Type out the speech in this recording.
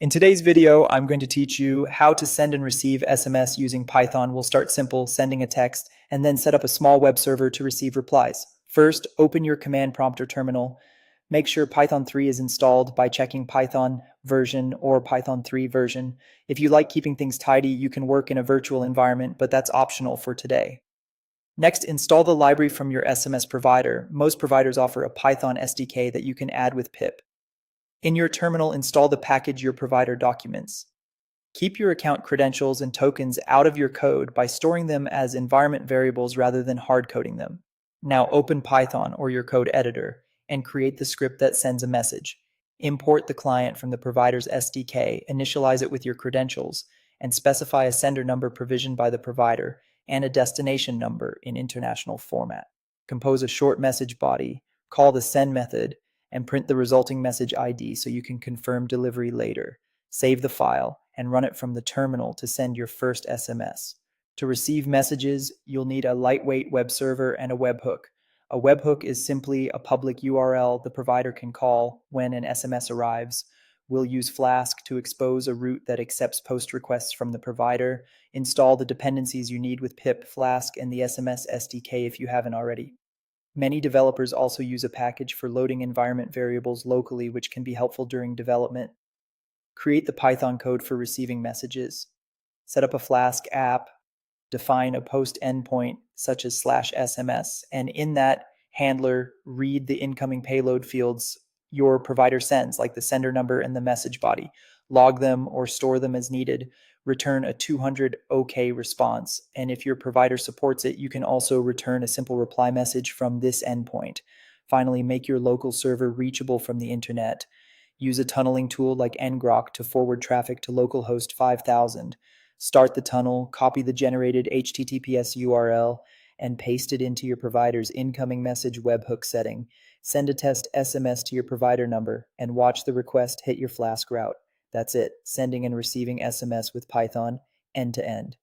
In today's video, I'm going to teach you how to send and receive SMS using Python. We'll start simple, sending a text, and then set up a small web server to receive replies. First, open your command prompt or terminal. Make sure Python 3 is installed by checking Python version or Python 3 version. If you like keeping things tidy, you can work in a virtual environment, but that's optional for today. Next, install the library from your SMS provider. Most providers offer a Python SDK that you can add with pip. In your terminal, install the package your provider documents. Keep your account credentials and tokens out of your code by storing them as environment variables rather than hard coding them. Now open Python or your code editor and create the script that sends a message. Import the client from the provider's SDK, initialize it with your credentials, and specify a sender number provisioned by the provider and a destination number in international format. Compose a short message body, call the send method, and print the resulting message ID so you can confirm delivery later. Save the file and run it from the terminal to send your first SMS. To receive messages, you'll need a lightweight web server and a webhook. A webhook is simply a public URL the provider can call when an SMS arrives. We'll use Flask to expose a route that accepts post requests from the provider. Install the dependencies you need with pip, Flask, and the SMS SDK if you haven't already. Many developers also use a package for loading environment variables locally, which can be helpful during development. Create the Python code for receiving messages. Set up a Flask app. Define a post endpoint such as /SMS, and in that handler, read the incoming payload fields your provider sends, like the sender number and the message body. Log them or store them as needed. Return a 200 OK response. And if your provider supports it, you can also return a simple reply message from this endpoint. Finally, make your local server reachable from the internet. Use a tunneling tool like ngrok to forward traffic to localhost 5000. Start the tunnel, copy the generated HTTPS URL, and paste it into your provider's incoming message webhook setting. Send a test SMS to your provider number and watch the request hit your Flask route. That's it, sending and receiving SMS with Python end to end.